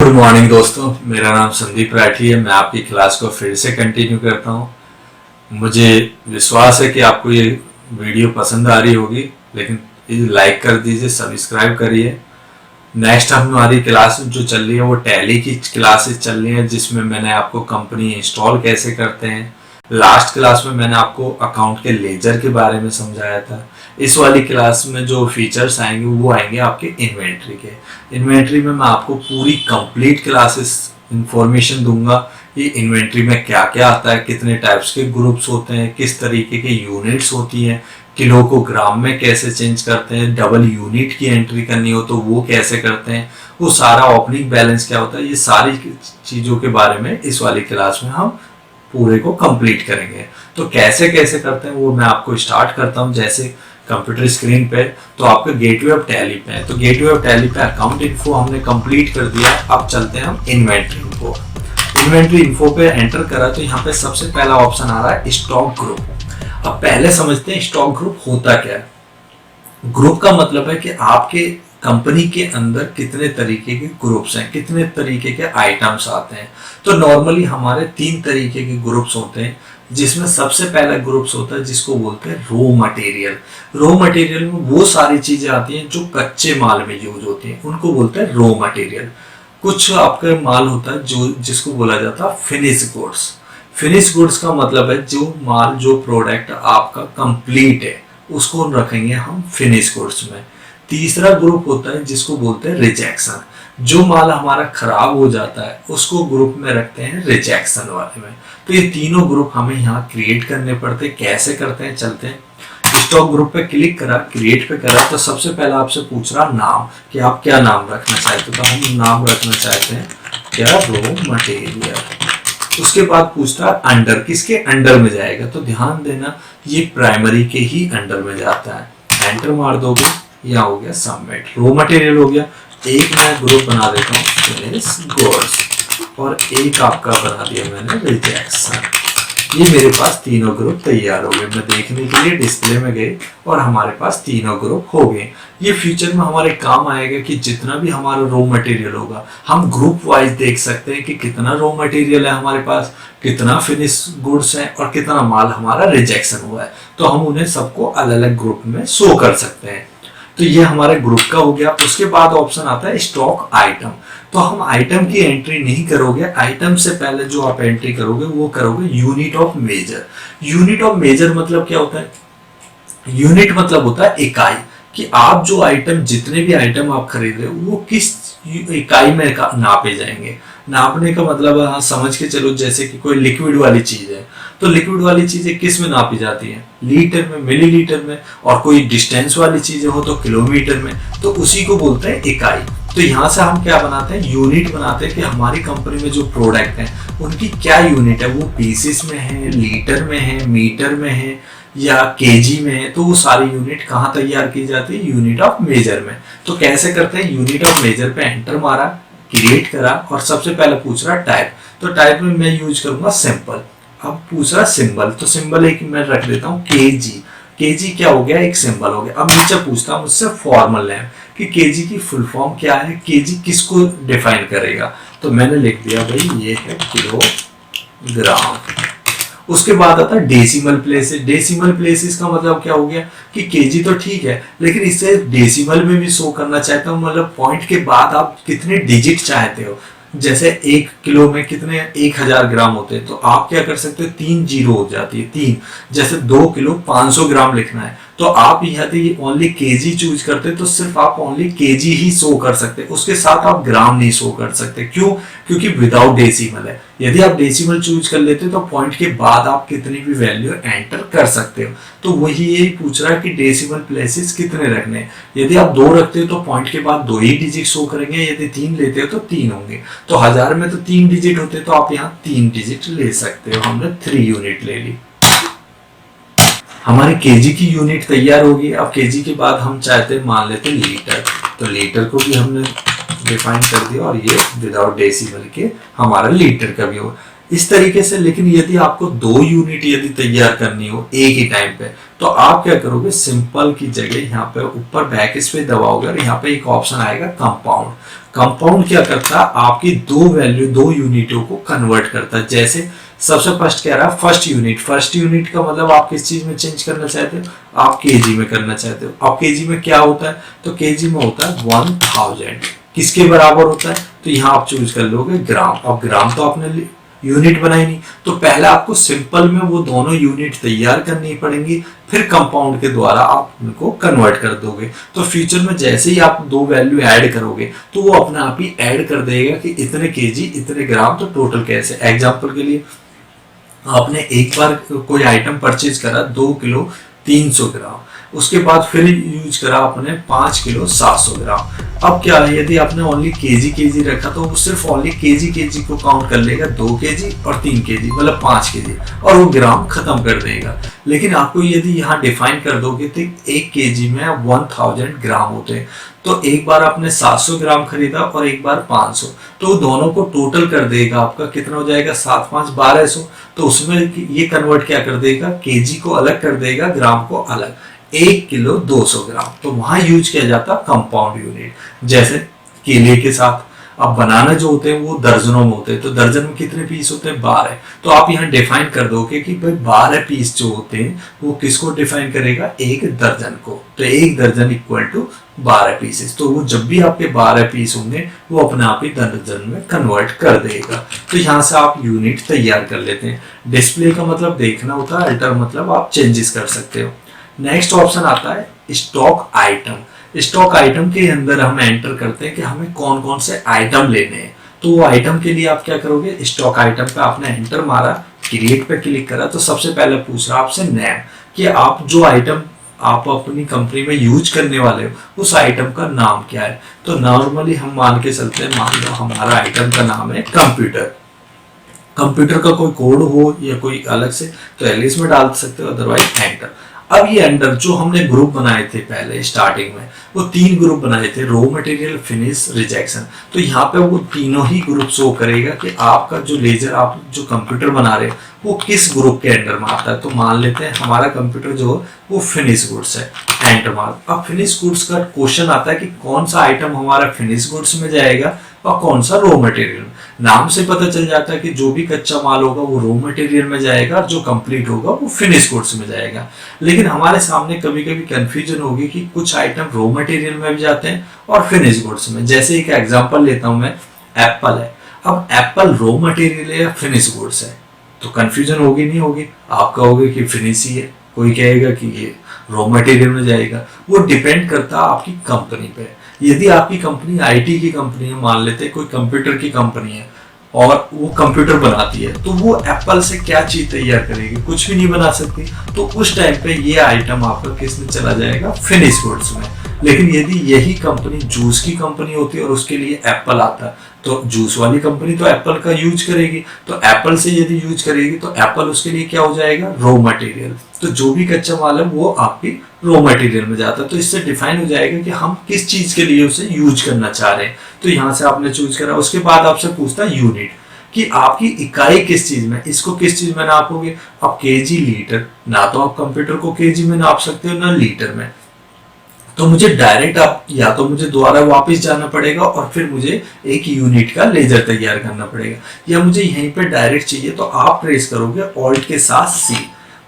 Good morning दोस्तों, मेरा नाम संदीप राठी है। मैं आपकी क्लास को फिर से कंटिन्यू करता हूँ। मुझे विश्वास है कि आपको ये वीडियो पसंद आ रही होगी, लेकिन लाइक कर दीजिए, सब्सक्राइब करिए। नेक्स्ट हमारी क्लास जो चल रही है वो टैली की क्लासेस चल रही है, जिसमें मैंने आपको कंपनी इंस्टॉल कैसे करते हैं। लास्ट क्लास में मैंने आपको अकाउंट के लेजर के बारे में समझाया था। इस वाली क्लास में जो फीचर्स आएंगे वो आएंगे आपके इन्वेंट्री के। इन्वेंट्री में मैं आपको पूरी कंप्लीट क्लासेस इंफॉर्मेशन दूंगा। ये इन्वेंट्री में क्या क्या आता है, कितने टाइप्स के ग्रुप्स होते हैं, किस तरीके के यूनिट्स होती हैं, किलो को ग्राम में कैसे चेंज करते हैं, डबल यूनिट की एंट्री करनी हो तो वो कैसे करते हैं, वो सारा ओपनिंग बैलेंस क्या होता है, ये सारी चीज़ों के बारे में इस वाली क्लास में हम पूरे को कंप्लीट करेंगे। तो कैसे कैसे करते हैं वो मैं आपको स्टार्ट करता हूँ। जैसे कंप्यूटर स्क्रीन पे तो आपका गेटवे ऑफ टैली पे है, तो गेटवे ऑफ टैली पे अकाउंट इन्फो हमने कंप्लीट कर दिया। अब चलते हैं हम इन्वेंट्री इन्फो। इन्वेंट्री इन्फो पे एंटर करा तो यहाँ पे सबसे पहला ऑप्शन आ रहा है स्टॉक ग्रुप। अब पहले समझते हैं स्टॉक ग्रुप होता क्या है। ग्रुप का मतलब है कि आपके कंपनी के अंदर कितने तरीके के ग्रुप्स हैं, कितने तरीके के आइटम्स आते हैं। तो नॉर्मली हमारे 3 तरीके के ग्रुप्स होते हैं, जिसमें सबसे पहला ग्रुप्स होता है जिसको बोलते हैं रॉ मटेरियल। रॉ मटेरियल में वो सारी चीजें आती हैं जो कच्चे माल में यूज होती हैं, उनको बोलते हैं रॉ मटेरियल। कुछ आपका माल होता है जो जिसको बोला जाता है फिनिश गुड्स। फिनिश गुड्स का मतलब है जो माल, जो प्रोडक्ट आपका कंप्लीट है उसको रखेंगे हम फिनिश गुड्स में। तीसरा ग्रुप होता है जिसको बोलते हैं रिजेक्शन। जो माल हमारा खराब हो जाता है उसको ग्रुप में रखते हैं रिजेक्शन वाले में। तो ये तीनों ग्रुप हमें यहाँ क्रिएट करने पड़ते हैं। कैसे करते हैं चलते हैं। स्टॉक ग्रुप पे क्लिक करा, क्रिएट पे करा, तो सबसे पहला आपसे पूछ रहा नाम कि आप क्या नाम रखना चाहते हो। तो हम नाम रखना चाहते हैं क्या, रॉ मटेरियल। उसके बाद पूछता है अंडर, किसके अंडर में जाएगा। तो ध्यान देना ये प्राइमरी के ही अंडर में जाता है। एंटर मार दोगे, यह हो गया सबमिट, रॉ मटेरियल हो गया। एक मैं ग्रुप बना देता हूँ फिनिश गुड्स और एक आपका बना दिया मैंने रिजेक्शन। ये मेरे पास तीनों ग्रुप तैयार हो गए। मैं देखने के लिए डिस्प्ले में गए और हमारे पास तीनों ग्रुप हो गए। ये फ्यूचर में हमारे काम आएगा कि जितना भी हमारा रॉ मटेरियल होगा हम ग्रुप वाइज देख सकते हैं कि कितना रॉ मटेरियल है हमारे पास, कितना फिनिश गुड्स है और कितना माल हमारा रिजेक्शन हुआ है। तो हम उन्हें सबको अलग अलग ग्रुप में शो कर सकते हैं। तो ये हमारे ग्रुप का हो गया। उसके बाद ऑप्शन आता है स्टॉक आइटम। तो हम आइटम की एंट्री नहीं करोगे, आइटम से पहले जो आप एंट्री करोगे वो करोगे unit of measure. Unit of measure मतलब क्या होता है, यूनिट मतलब होता है इकाई, कि आप जो आइटम, जितने भी आइटम आप खरीद रहे हो वो किस इकाई में नापे जाएंगे। नापने का मतलब हाँ समझ के चलो, जैसे कि कोई लिक्विड वाली चीज है तो लिक्विड वाली चीजें किस में नापी जाती हैं, लीटर में, मिलीलीटर में। और कोई डिस्टेंस वाली चीजें हो तो किलोमीटर में। तो उसी को बोलते हैं इकाई। तो यहाँ से हम क्या बनाते हैं, यूनिट बनाते हैं कि हमारी कंपनी में जो प्रोडक्ट है उनकी क्या यूनिट है, वो पीसेस में है, लीटर में है, मीटर में है या केजी में है। तो वो सारी यूनिट कहाँ तैयार की जाती है, यूनिट ऑफ मेजर में। तो कैसे करते हैं, यूनिट ऑफ मेजर पे एंटर मारा, क्रिएट करा और सबसे पहले पूछ रहा टाइप। तो टाइप में मैं यूज करूंगा सिंपल। अब पूछ रहा सिंबल, तो सिंबल एक मैं रख देता हूँ केजी। केजी क्या हो गया, एक सिंबल हो गया। अब नीचे पूछता हूँ मुझसे फॉर्मल नेम कि केजी की फुल फॉर्म क्या है, केजी किसको डिफाइन करेगा। तो मैंने लिख दिया भाई ये है किलोग्राम। उसके बाद आता है डेसिमल प्लेसेस। डेसिमल प्लेसेस का मतलब क्या हो गया कि केजी तो ठीक है, लेकिन इसे डेसिमल में भी शो करना चाहता हूँ। मतलब पॉइंट के बाद आप कितने डिजिट चाहते हो। जैसे 1 किलो में कितने 1000 ग्राम होते हैं, तो आप क्या कर सकते हो, 3 जीरो हो जाती है 3। जैसे 2 किलो 500 ग्राम लिखना है तो आप यदि ओनली केजी चूज करते तो सिर्फ आप ओनली केजी ही शो कर सकते, उसके साथ आप ग्राम नहीं शो कर सकते। क्यों, क्योंकि विदाउट डेसिमल है। यदि आप डेसिमल चूज कर लेते तो पॉइंट के बाद आप कितनी भी वैल्यू एंटर कर सकते हो। तो वही यही पूछ रहा है कि डेसिमल प्लेसेस कितने रखने। यदि आप 2 रखते हो तो पॉइंट के बाद 2 ही डिजिट शो करेंगे, यदि 3 लेते हो तो 3 होंगे। तो 1000 में तो 3 डिजिट होते तो आप यहाँ 3 डिजिट ले सकते हो। हमने 3 यूनिट ले ली। हमारी केजी की यूनिट तैयार होगी। अब केजी के बाद हम चाहते हैं, मान लेते हैं लीटर, तो लीटर को भी हमने डिफाइन कर दिया और ये विदाउट डेसिमल के हमारा लीटर का भी होगा इस तरीके से। लेकिन यदि आपको 2 यूनिट यदि तैयार करनी हो एक ही टाइम पे तो आप क्या करोगे, सिंपल की जगह यहाँ पे ऊपर बैक स्पेस दबाओगे और यहाँ पे एक ऑप्शन आएगा कंपाउंड। कंपाउंड क्या करता है, आपकी दो यूनिटों को कन्वर्ट करता है। जैसे सबसे फर्स्ट कह रहा है फर्स्ट यूनिट का मतलब आप किस चीज में चेंज करना चाहते हो, आप केजी में करना चाहते हो। अब केजी में क्या होता है, तो केजी में होता है 1000, किसके बराबर होता है, तो यहाँ आप चूज कर लोगे ग्राम। अब ग्राम तो आपने यूनिट बनाई नहीं, तो पहले आपको सिंपल में वो दोनों यूनिट तैयार करनी पड़ेंगी, फिर कंपाउंड के द्वारा आप उनको कन्वर्ट कर दोगे। तो फ्यूचर में जैसे ही आप दो वैल्यू ऐड करोगे तो वो अपने आप ही ऐड कर देगा कि इतने केजी इतने ग्राम, तो टोटल कैसे। एग्जांपल के लिए आपने एक बार कोई आइटम परचेज करा 2 किलो 300 ग्राम, उसके बाद फिर यूज करा आपने 5 किलो 700 ग्राम। अब क्या है, यदि आपने ओनली केजी रखा तो वो सिर्फ ओनली केजी को काउंट कर लेगा, 2 केजी और 3 केजी मतलब 5 केजी, और वो ग्राम खत्म कर देगा। लेकिन आपको यदि यहाँ डिफाइन कर दोगे तो 1 केजी में 1000 ग्राम होते हैं, तो एक बार आपने 700 ग्राम खरीदा और एक बार 500, तो दोनों को टोटल कर देगा, आपका कितना हो जाएगा 7 5 1200। तो उसमें ये कन्वर्ट क्या कर देगा, केजी को अलग कर देगा, ग्राम को अलग। 1 किलो 200 ग्राम, तो वहां यूज किया जाता कंपाउंड यूनिट। जैसे केले के साथ अब बनाना जो होते हैं वो दर्जनों में होते हैं, तो दर्जन में कितने पीस होते हैं 12, तो आप यहाँ डिफाइन कर दोगे कि भाई 12 पीस जो होते हैं वो किसको डिफाइन करेगा, 1 दर्जन को। तो 1 दर्जन इक्वल टू 12 पीसेस, तो वो जब भी आपके 12 पीस होंगे वो अपने आप ही दर्जन में कन्वर्ट कर देगा। तो यहाँ से आप यूनिट तैयार कर लेते हैं। डिस्प्ले का मतलब देखना होता है, अल्टर मतलब आप चेंजेस कर सकते हो। नेक्स्ट ऑप्शन आता है स्टॉक आइटम। स्टॉक आइटम के अंदर हम एंटर करते हैं कि हमें कौन कौन से आइटम लेने हैं। तो वो आइटम के लिए आप क्या करोगे, स्टॉक आइटम पे आपने एंटर मारा, क्रिएट पे क्लिक करा, तो सबसे पहले पूछ रहा आपसे नेम, कि आप जो आइटम आप अपनी कंपनी में यूज करने वाले हो उस आइटम का नाम क्या है। तो नॉर्मली हम मान के चलते हैं, मान लो हमारा आइटम का नाम है कंप्यूटर। कंप्यूटर का कोई कोड हो या कोई अलग से तो एलिस में डाल सकते हो, अदरवाइज एंटर। अब ये अंडर जो हमने ग्रुप बनाए थे पहले स्टार्टिंग में, वो 3 ग्रुप बनाए थे, रॉ मटेरियल, फिनिश, रिजेक्शन। तो यहाँ पे वो तीनों ही ग्रुप शो करेगा कि आपका जो लेजर, आप जो कंप्यूटर बना रहे हो वो किस ग्रुप के अंडर में आता है। तो मान लेते हैं हमारा कंप्यूटर जो है वो फिनिश गुड्स है, एंटर मार। अब फिनिश गुड्स का क्वेश्चन आता है कि कौन सा आइटम हमारा फिनिश गुड्स में जाएगा और कौन सा रॉ मटेरियल। नाम से पता चल जाता है कि जो भी कच्चा माल होगा वो रॉ मटेरियल में जाएगा और जो कंप्लीट होगा वो फिनिश गुड्स में जाएगा। लेकिन हमारे सामने कभी कभी कंफ्यूजन होगी कि कुछ आइटम रॉ मटेरियल में भी जाते हैं और फिनिश गुड्स में। जैसे एक एग्जांपल लेता हूं मैं, एप्पल है। अब एप्पल रॉ मटेरियल है या फिनिश गुड्स है, तो कंफ्यूजन होगी नहीं होगी, आप कहोगे कि फिनिश ही है, कोई कहेगा कि ये रॉ मटेरियल में जाएगा। वो डिपेंड करता है आपकी कंपनी पे। यदि आपकी कंपनी आईटी की कंपनी है, मान लेते हैं कोई कंप्यूटर की कंपनी है और वो कंप्यूटर बनाती है, तो वो एप्पल से क्या चीज तैयार करेगी, कुछ भी नहीं बना सकती। तो उस टाइम पे ये आइटम आपका किस में चला जाएगा, फिनिश गुड्स में। लेकिन यदि यही कंपनी जूस की कंपनी होती है और उसके लिए एप्पल आता है, तो जूस वाली कंपनी तो एप्पल का यूज करेगी, तो एप्पल से यदि यूज करेगी तो एप्पल उसके लिए क्या हो जाएगा, रॉ मटेरियल। तो जो भी कच्चा माल है वो आपकी रॉ मटेरियल में जाता है। तो इससे डिफाइन हो जाएगा कि हम किस चीज के लिए उसे यूज करना चाह रहे हैं। तो यहाँ से आपने चूज करा। उसके बाद आपसे पूछता है यूनिट, कि आपकी इकाई किस चीज में, इसको किस चीज में नापोगे। अब केजी, लीटर, ना तो आप कंप्यूटर को केजी में नाप सकते हो ना लीटर में। तो मुझे डायरेक्ट आप या तो मुझे दोबारा वापस जाना पड़ेगा और फिर मुझे एक यूनिट का लेजर तैयार करना पड़ेगा, या मुझे यहीं पे डायरेक्ट चाहिए तो आप प्रेस करोगे ऑल्ट के साथ सी।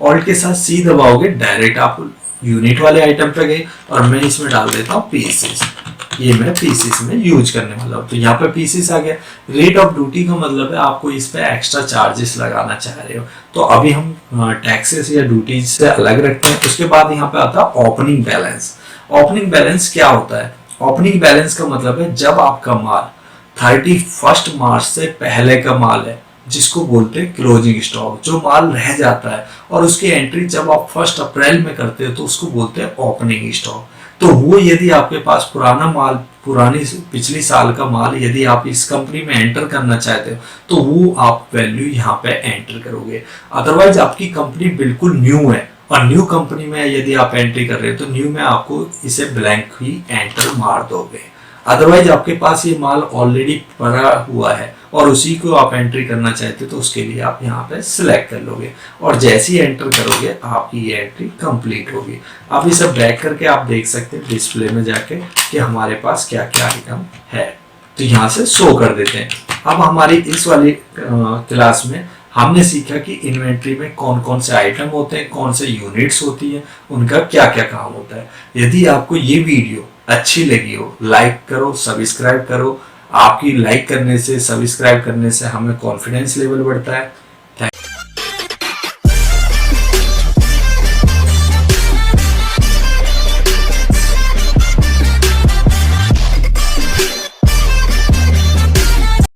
ऑल्ट के साथ सी दबाओगे, डायरेक्ट आप यूनिट वाले आइटम पे गए। और मैं इसमें डाल देता हूँ पीसेस, ये मैं पीसेस में यूज करने वाला हूँ। तो यहाँ पे पीसेस आ गया। रेट ऑफ ड्यूटी का मतलब है आपको इस पे एक्स्ट्रा चार्जेस लगाना चाह रहे हो, तो अभी हम टैक्सेस या ड्यूटीज से अलग रखते हैं। उसके बाद यहाँ पे आता है ओपनिंग बैलेंस। ओपनिंग बैलेंस क्या होता है, ओपनिंग बैलेंस का मतलब है जब आपका माल 31 मार्च से पहले का माल है, जिसको बोलते हैं क्लोजिंग स्टॉक, जो माल रह जाता है और उसकी एंट्री जब आप 1 अप्रैल में करते हो तो उसको बोलते हैं ओपनिंग स्टॉक। तो वो यदि आपके पास पुराना माल, पुरानी पिछली साल का माल यदि आप इस कंपनी में एंटर करना चाहते हो तो वो आप वैल्यू यहाँ पे एंटर करोगे। अदरवाइज आपकी कंपनी बिल्कुल न्यू है और न्यू कंपनी में यदि आप एंट्री कर रहे हो तो न्यू में आपको इसे ब्लैंक ही एंटर मार दोगे। अदरवाइज आपके पास ये माल ऑलरेडी पड़ा हुआ है और उसी को आप एंट्री करना चाहते हो तो उसके लिए आप यहाँ पे सिलेक्ट कर लोगे और जैसे ही एंटर करोगे आपकी ये एंट्री कंप्लीट होगी। आप इसे बैक करके आप देख सकते हैं डिस्प्ले में जाके कि हमारे पास क्या क्या आइटम है। तो यहाँ से शो कर देते हैं। अब हमारी इस वाली क्लास में हमने सीखा कि इन्वेंट्री में कौन कौन से आइटम होते हैं, कौन से यूनिट्स होती हैं, उनका क्या क्या काम होता है। यदि आपको ये वीडियो अच्छी लगी हो, लाइक करो, सब्सक्राइब करो। आपकी लाइक करने से, सब्सक्राइब करने से हमें कॉन्फिडेंस लेवल बढ़ता है।